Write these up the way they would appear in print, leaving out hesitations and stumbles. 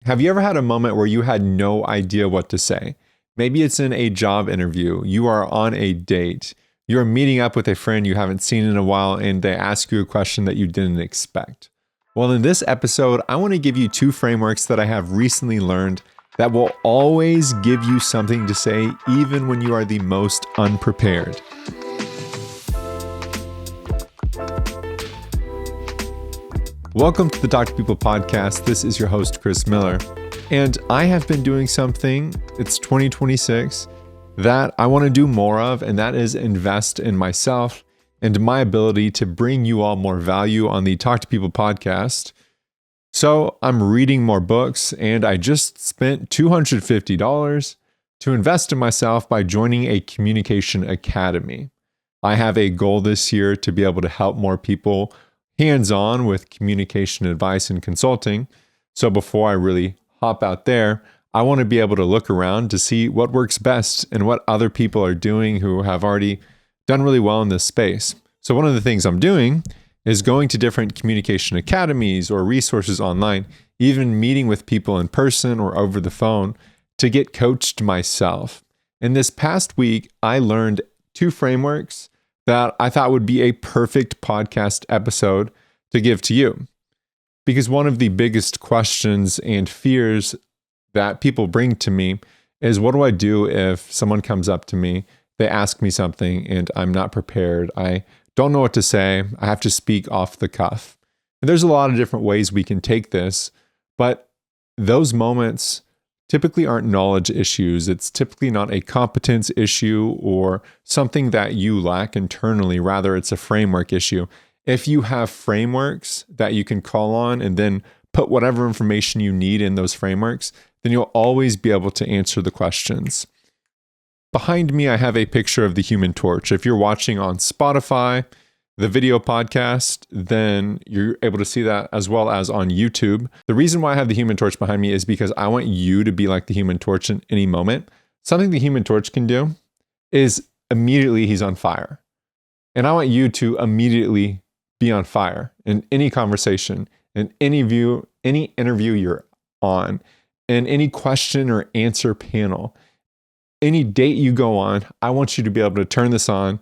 Have you ever had a moment where you had no idea what to say? Maybe it's in a job interview, you are on a date, you're meeting up with a friend you haven't seen in a while, and they ask you a question that you didn't expect. Well, in this episode, I want to give you 2 frameworks that I have recently learned that will always give you something to say, even when you are the most unprepared. Welcome to the Talk to People podcast. This is your host, Chris Miller. And I have been doing something, it's 2026, that I want to do more of, and that is invest in myself and my ability to bring you all more value on the Talk to People podcast. So I'm reading more books, and I just spent $250 to invest in myself by joining a communication academy. I have a goal this year to be able to help more people hands-on with communication advice and consulting. So before I really hop out there, I want to be able to look around to see what works best and what other people are doing who have already done really well in this space. So one of the things I'm doing is going to different communication academies or resources online, even meeting with people in person or over the phone to get coached myself. And this past week, I learned 2 frameworks that I thought would be a perfect podcast episode to give to you. Because one of the biggest questions and fears that people bring to me is, what do I do if someone comes up to me, they ask me something, and I'm not prepared? I don't know what to say. I have to speak off the cuff. And there's a lot of different ways we can take this, but those moments typically aren't knowledge issues. It's typically not a competence issue or something that you lack internally. Rather, it's a framework issue. If you have frameworks that you can call on and then put whatever information you need in those frameworks, then you'll always be able to answer the questions. Behind me, I have a picture of the Human Torch. If you're watching on Spotify, the video podcast, then you're able to see that as well as on YouTube. The reason why I have the Human Torch behind me is because I want you to be like the Human Torch in any moment. Something the Human Torch can do is immediately he's on fire. And I want you to immediately be on fire in any conversation, in any interview you're on, in any question or answer panel, any date you go on. I want you to be able to turn this on,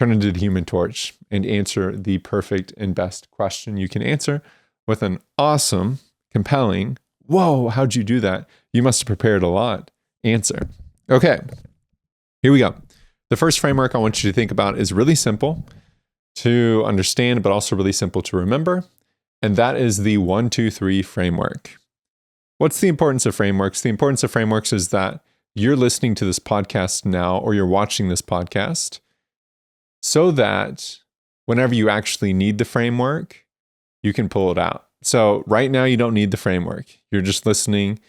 turn into the Human Torch, and answer the perfect and best question you can answer with an awesome, compelling, whoa, how'd you do that? You must have prepared a lot answer. Okay, here we go. The first framework I want you to think about is really simple to understand, but also really simple to remember. And that is the 1, 2, 3 framework. What's the importance of frameworks? The importance of frameworks is that you're listening to this podcast now, or you're watching this podcast, so that whenever you actually need the framework, you can pull it out. So right now, you don't need the framework. You're just listening,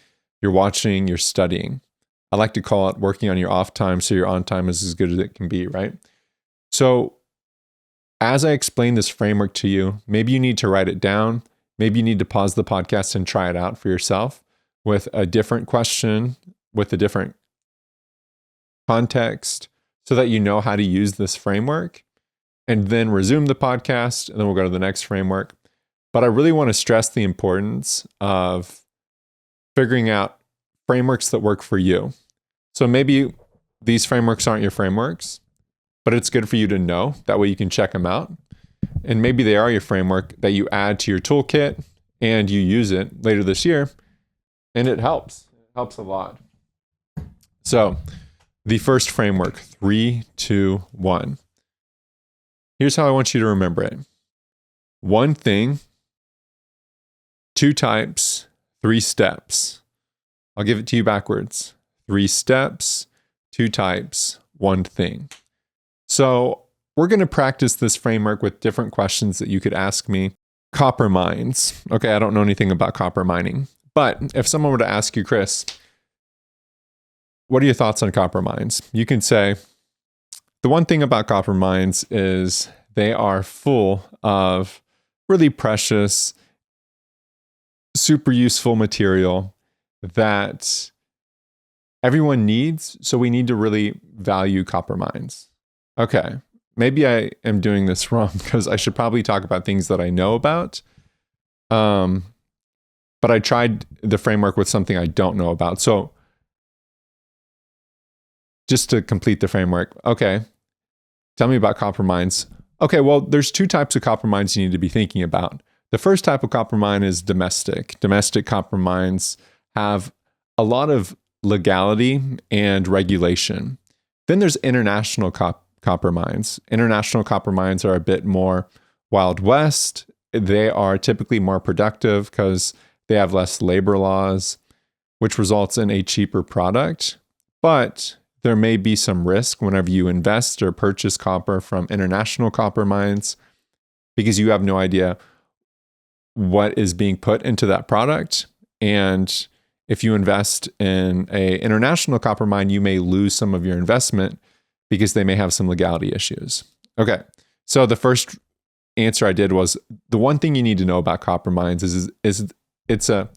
you're watching, you're studying. I like to call it working on your off time, so your on time is as good as it can be, right? So as I explain this framework to you, maybe you need to write it down. Maybe you need to pause the podcast and try it out for yourself with a different question, with a different context, so that you know how to use this framework, and then resume the podcast, and then we'll go to the next framework. But I really want to stress the importance of figuring out frameworks that work for you. So maybe these frameworks aren't your frameworks, but it's good for you to know. That way you can check them out. And maybe they are your framework that you add to your toolkit and you use it later this year, and it helps. It helps a lot. So the first framework, 3, 2, 1. Here's how I want you to remember it. 1 thing, 2 types, 3 steps. I'll give it to you backwards. 3 steps, 2 types, 1 thing. So we're going to practice this framework with different questions that you could ask me. Copper mines. Okay, I don't know anything about copper mining. But if someone were to ask you, Chris, what are your thoughts on copper mines? You can say, the one thing about copper mines is they are full of really precious, super useful material that everyone needs. So we need to really value copper mines. Okay, maybe I am doing this wrong because I should probably talk about things that I know about. but I tried the framework with something I don't know about. So just to complete the framework, okay, tell me about copper mines. Okay, well, there's two types of copper mines you need to be thinking about. The first type of copper mine is domestic. Domestic copper mines have a lot of legality and regulation. Then there's international copper mines. International copper mines are a bit more Wild West. They are typically more productive because they have less labor laws, which results in a cheaper product. But there may be some risk whenever you invest or purchase copper from international copper mines because you have no idea what is being put into that product. And if you invest in an international copper mine, you may lose some of your investment because they may have some legality issues. Okay, so the first answer I did was the one thing you need to know about copper mines is it's a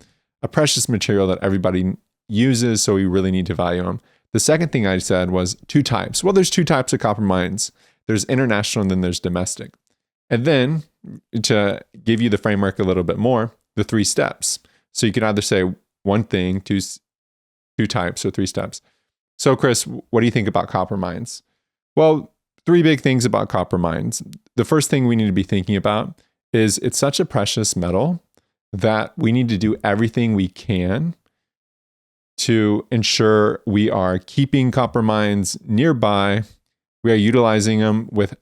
precious material that everybody uses, so we really need to value them. The second thing I said was two types. Well, there's two types of copper mines. There's international and then there's domestic. And then to give you the framework a little bit more, the 3 steps. So you can either say one thing, two types, or 3 steps. So Chris, what do you think about copper mines? Well, 3 big things about copper mines. The first thing we need to be thinking about is it's such a precious metal that we need to do everything we can to ensure we are keeping copper mines nearby. We are utilizing them with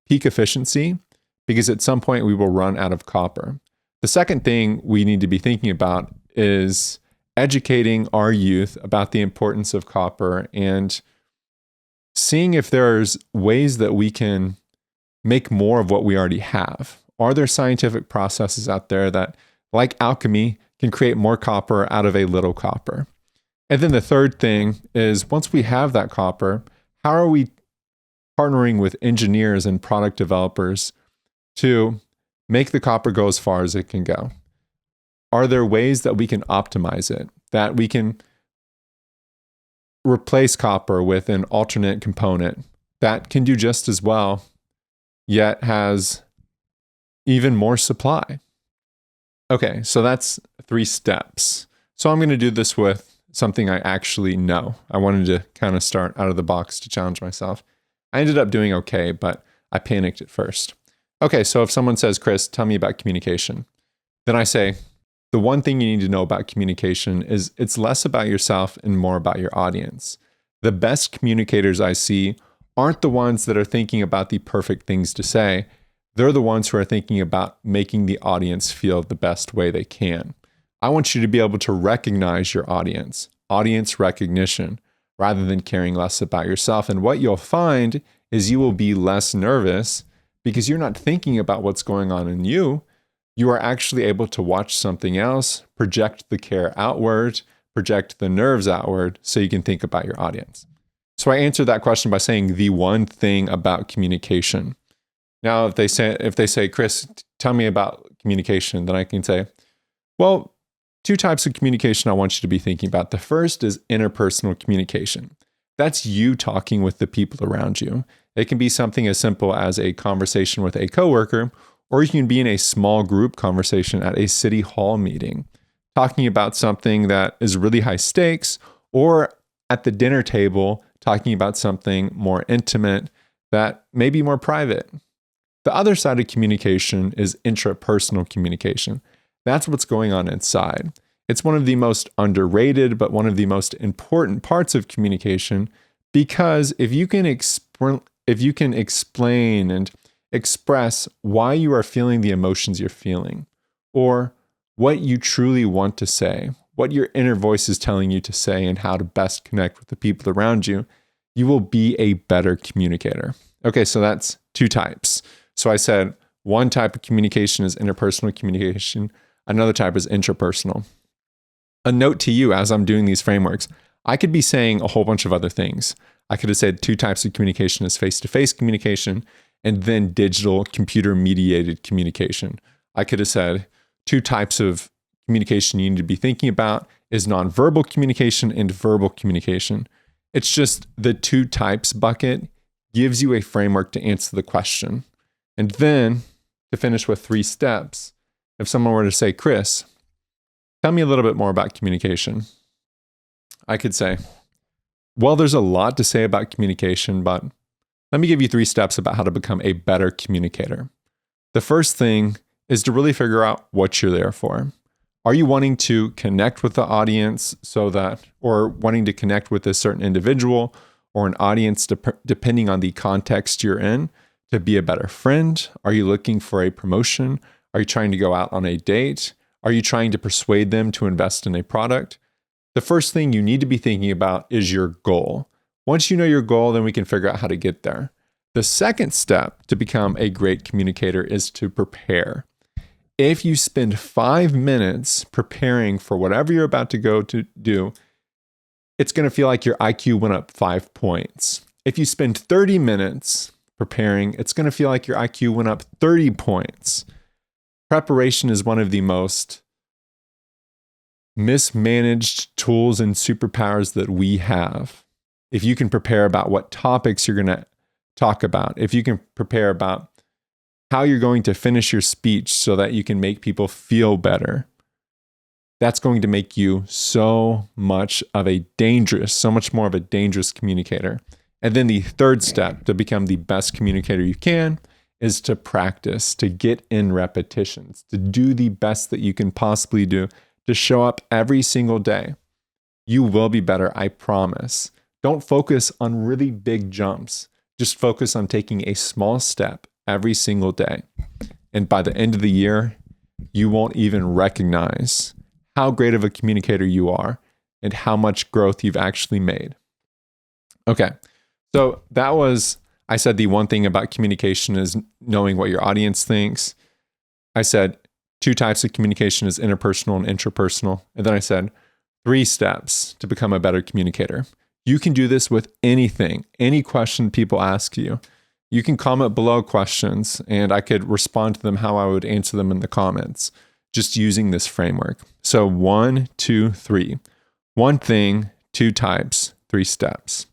peak efficiency because at some point we will run out of copper. The second thing we need to be thinking about is educating our youth about the importance of copper and seeing if there's ways that we can make more of what we already have. Are there scientific processes out there that, like alchemy, can create more copper out of a little copper? And then the third thing is once we have that copper, how are we partnering with engineers and product developers to make the copper go as far as it can go? Are there ways that we can optimize it, that we can replace copper with an alternate component that can do just as well, yet has even more supply? Okay, so that's 3 steps. So I'm going to do this with something I actually know. I wanted to kind of start out of the box to challenge myself. I ended up doing okay, but I panicked at first. Okay, so if someone says, Chris, tell me about communication, then I say, the one thing you need to know about communication is it's less about yourself and more about your audience. The best communicators I see aren't the ones that are thinking about the perfect things to say. They're the ones who are thinking about making the audience feel the best way they can. I want you to be able to recognize your audience recognition, rather than caring less about yourself. And what you'll find is you will be less nervous because you're not thinking about what's going on in you. You are actually able to watch something else, project the care outward, project the nerves outward, so you can think about your audience. So I answered that question by saying the one thing about communication. Now, if they say, Chris, tell me about communication, then I can say, well, 2 types of communication I want you to be thinking about. The first is interpersonal communication. That's you talking with the people around you. It can be something as simple as a conversation with a coworker, or you can be in a small group conversation at a city hall meeting, talking about something that is really high stakes, or at the dinner table, talking about something more intimate that may be more private. The other side of communication is intrapersonal communication. That's what's going on inside. It's one of the most underrated, but one of the most important parts of communication, because if you can explain and express why you are feeling the emotions you're feeling, or what you truly want to say, what your inner voice is telling you to say, and how to best connect with the people around you, you will be a better communicator. Okay, so that's 2 types. So I said one type of communication is interpersonal communication. Another type is intrapersonal. A note to you as I'm doing these frameworks, I could be saying a whole bunch of other things. I could have said 2 types of communication is face-to-face communication and then digital computer-mediated communication. I could have said 2 types of communication you need to be thinking about is nonverbal communication and verbal communication. It's just the 2 types bucket gives you a framework to answer the question. And then to finish with 3 steps, if someone were to say, Chris, tell me a little bit more about communication. I could say, well, there's a lot to say about communication, but let me give you 3 steps about how to become a better communicator. The first thing is to really figure out what you're there for. Are you wanting to connect with the audience or wanting to connect with a certain individual or an audience depending on the context you're in to be a better friend? Are you looking for a promotion? Are you trying to go out on a date? Are you trying to persuade them to invest in a product? The first thing you need to be thinking about is your goal. Once you know your goal, then we can figure out how to get there. The second step to become a great communicator is to prepare. If you spend 5 minutes preparing for whatever you're about to go to do, it's going to feel like your IQ went up 5 points. If you spend 30 minutes preparing, it's going to feel like your IQ went up 30 points. Preparation is one of the most mismanaged tools and superpowers that we have. If you can prepare about what topics you're going to talk about, if you can prepare about how you're going to finish your speech so that you can make people feel better, that's going to make you so much more of a dangerous communicator. And then the third step to become the best communicator you can is to practice, to get in repetitions, to do the best that you can possibly do, to show up every single day. You will be better, I promise. Don't focus on really big jumps. Just focus on taking a small step every single day. And by the end of the year, you won't even recognize how great of a communicator you are and how much growth you've actually made. Okay, so I said the one thing about communication is knowing what your audience thinks. I said 2 types of communication is interpersonal and intrapersonal. And then I said 3 steps to become a better communicator. You can do this with anything, any question people ask you. You can comment below questions and I could respond to them how I would answer them in the comments, just using this framework. So 1, 2, 3. 1 thing, 2 types, 3 steps.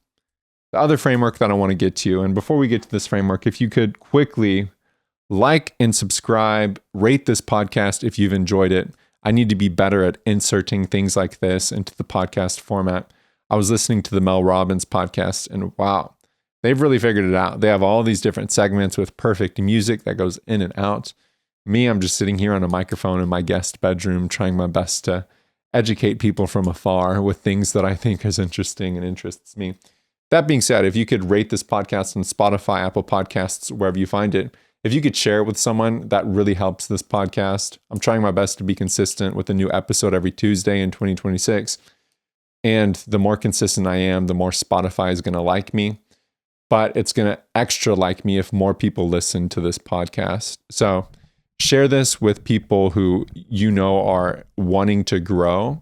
The other framework that I want to get to, and before we get to this framework, if you could quickly like and subscribe, rate this podcast if you've enjoyed it. I need to be better at inserting things like this into the podcast format. I was listening to the Mel Robbins podcast and wow, they've really figured it out. They have all these different segments with perfect music that goes in and out. Me, I'm just sitting here on a microphone in my guest bedroom trying my best to educate people from afar with things that I think is interesting and interests me. That being said, if you could rate this podcast on Spotify, Apple Podcasts, wherever you find it, if you could share it with someone, that really helps this podcast. I'm trying my best to be consistent with a new episode every Tuesday in 2026. And the more consistent I am, the more Spotify is going to like me. But it's going to extra like me if more people listen to this podcast. So share this with people who you know are wanting to grow,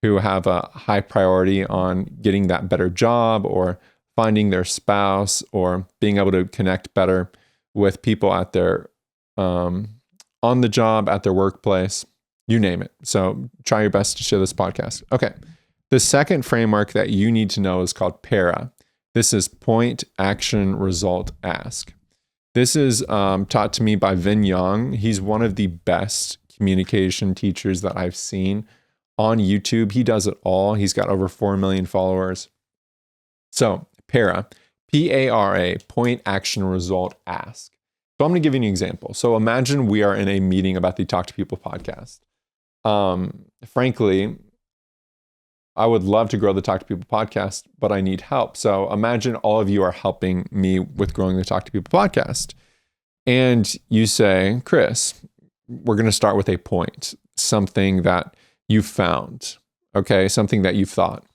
who have a high priority on getting that better job or finding their spouse or being able to connect better with people at their on the job, at their workplace, you name it. So try your best to share this podcast. Okay. The second framework that you need to know is called PARA. This is point, action, result, ask. This is taught to me by Vin Young. He's one of the best communication teachers that I've seen on YouTube. He does it all. He's got over 4 million followers. So PARA, P-A-R-A, point, action, result, ask. So I'm going to give you an example. So imagine we are in a meeting about the Talk to People podcast. Frankly, I would love to grow the Talk to People podcast, but I need help. So imagine all of you are helping me with growing the Talk to People podcast. And you say, Chris, we're going to start with a point, something that you found, okay? Something that you've thought.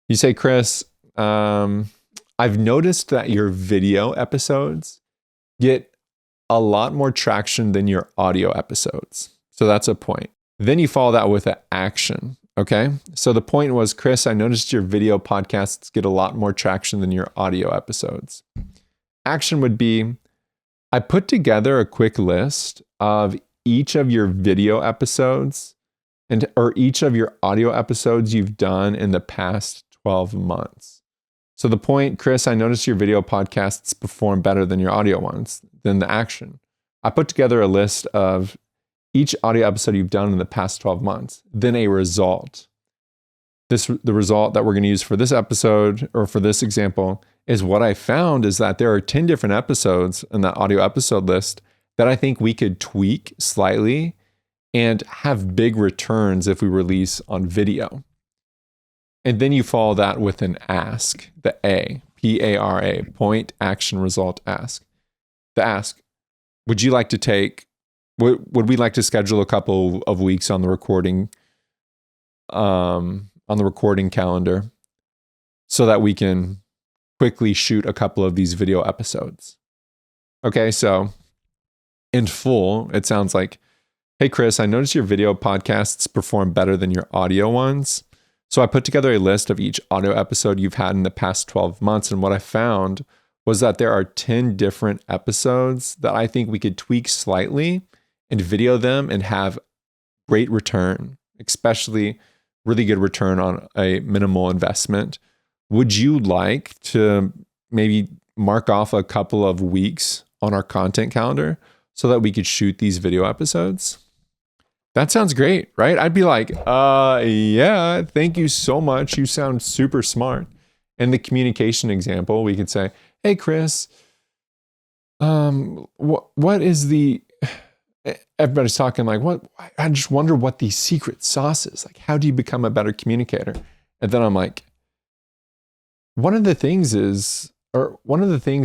You say, Chris, I've noticed that your video episodes get a lot more traction than your audio episodes. So that's a point. Then you follow that with an action. Okay. So the point was, Chris, I noticed your video podcasts get a lot more traction than your audio episodes. Action would be, I put together a quick list of each of your video episodes or each of your audio episodes you've done in the past 12 months. So the point, Chris, I noticed your video podcasts perform better than your audio ones. Then the action. I put together a list of each audio episode you've done in the past 12 months, then a result. The result that we're going to use for this episode or for this example is what I found is that there are 10 different episodes in that audio episode list that I think we could tweak slightly and have big returns if we release on video. And then you follow that with an ask, the A, P-A-R-A, point, action, result, ask. The ask, would we like to schedule a couple of weeks on the recording calendar so that we can quickly shoot a couple of these video episodes? Okay, so in full, it sounds like, hey, Chris, I noticed your video podcasts perform better than your audio ones. So I put together a list of each audio episode you've had in the past 12 months. And what I found was that there are 10 different episodes that I think we could tweak slightly and video them and have great return, especially really good return on a minimal investment. Would you like to maybe mark off a couple of weeks on our content calendar so that we could shoot these video episodes? That sounds great, right? I'd be like, yeah, thank you so much. You sound super smart. In the communication example, we could say, hey, Chris, what is the, everybody's talking like, what? I just wonder what the secret sauce is. Like, how do you become a better communicator? And then I'm like, one of the things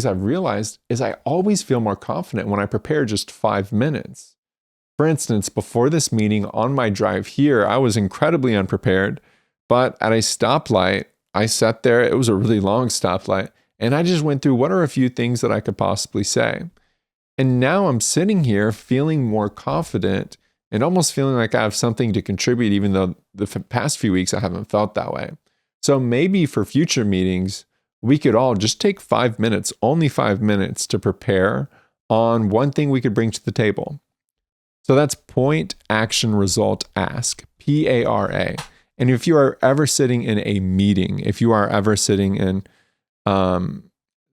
I've realized is I always feel more confident when I prepare just 5 minutes. For instance, before this meeting on my drive here, I was incredibly unprepared, but at a stoplight, I sat there. It was a really long stoplight, and I just went through what are a few things that I could possibly say. And now I'm sitting here feeling more confident and almost feeling like I have something to contribute, even though the past few weeks I haven't felt that way. So maybe for future meetings, we could all just take 5 minutes, only 5 minutes to prepare on one thing we could bring to the table. So that's point, action, result, ask, P-A-R-A. And if you are ever sitting in a meeting, if you are ever sitting in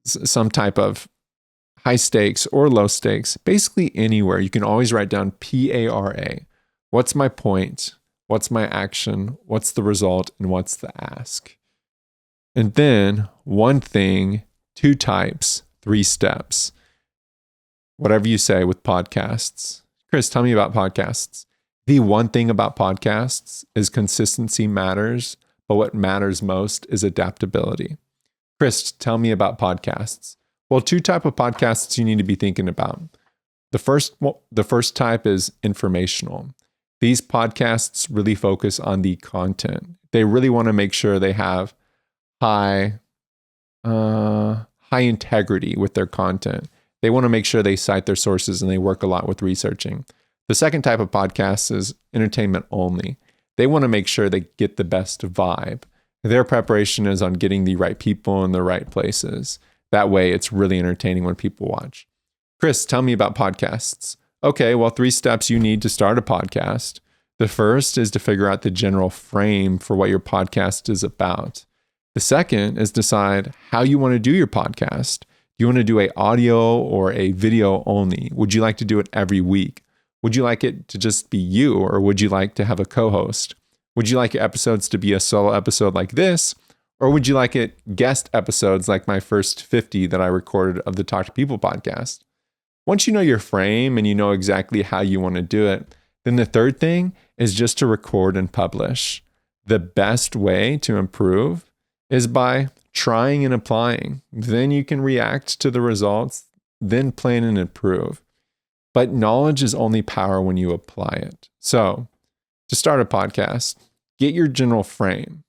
some type of high stakes or low stakes, basically anywhere, you can always write down P-A-R-A. What's my point? What's my action? What's the result? And what's the ask? And then one thing, 2 types, 3 steps. Whatever you say with podcasts. Chris, tell me about podcasts. The one thing about podcasts is consistency matters, but what matters most is adaptability. Chris, tell me about podcasts. Well, 2 types of podcasts you need to be thinking about. The first type is informational. These podcasts really focus on the content. They really want to make sure they have high integrity with their content. They want to make sure they cite their sources and they work a lot with researching. The second type of podcast is entertainment only. They want to make sure they get the best vibe. Their preparation is on getting the right people in the right places. That way, it's really entertaining when people watch. Chris, tell me about podcasts. Okay, well, 3 steps you need to start a podcast. The first is to figure out the general frame for what your podcast is about. The second is decide how you want to do your podcast. Do you want to do an audio or a video only? Would you like to do it every week? Would you like it to just be you, or would you like to have a co-host? Would you like your episodes to be a solo episode like this? Or would you like it guest episodes like my first 50 that I recorded of the Talk to People podcast? Once you know your frame and you know exactly how you want to do it, then the third thing is just to record and publish. The best way to improve is by trying and applying. Then you can react to the results, then plan and improve. But knowledge is only power when you apply it. So to start a podcast, get your general frame.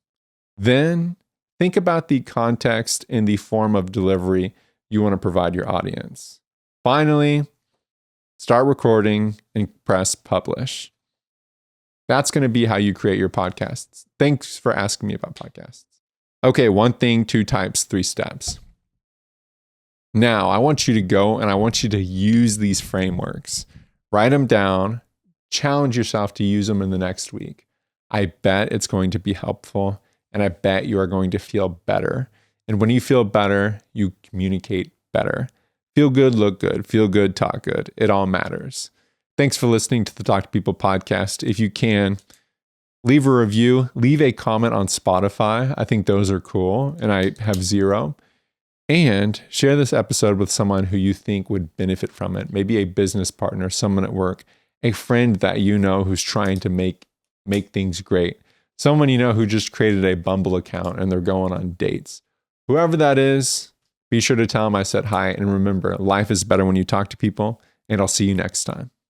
Then think about the context and the form of delivery you want to provide your audience. Finally, start recording and press publish. That's going to be how you create your podcasts. Thanks for asking me about podcasts. Okay, 1 thing, 2 types, 3 steps. Now, I want you to go and I want you to use these frameworks. Write them down, challenge yourself to use them in the next week. I bet it's going to be helpful, and I bet you are going to feel better. And when you feel better, you communicate better. Feel good, look good. Feel good, talk good. It all matters. Thanks for listening to the Talk to People podcast. If you can, leave a review, leave a comment on Spotify. I think those are cool, and I have 0. And share this episode with someone who you think would benefit from it. Maybe a business partner, someone at work, a friend that you know who's trying to make things great. Someone you know who just created a Bumble account and they're going on dates. Whoever that is, be sure to tell them I said hi. And remember, life is better when you talk to people, and I'll see you next time.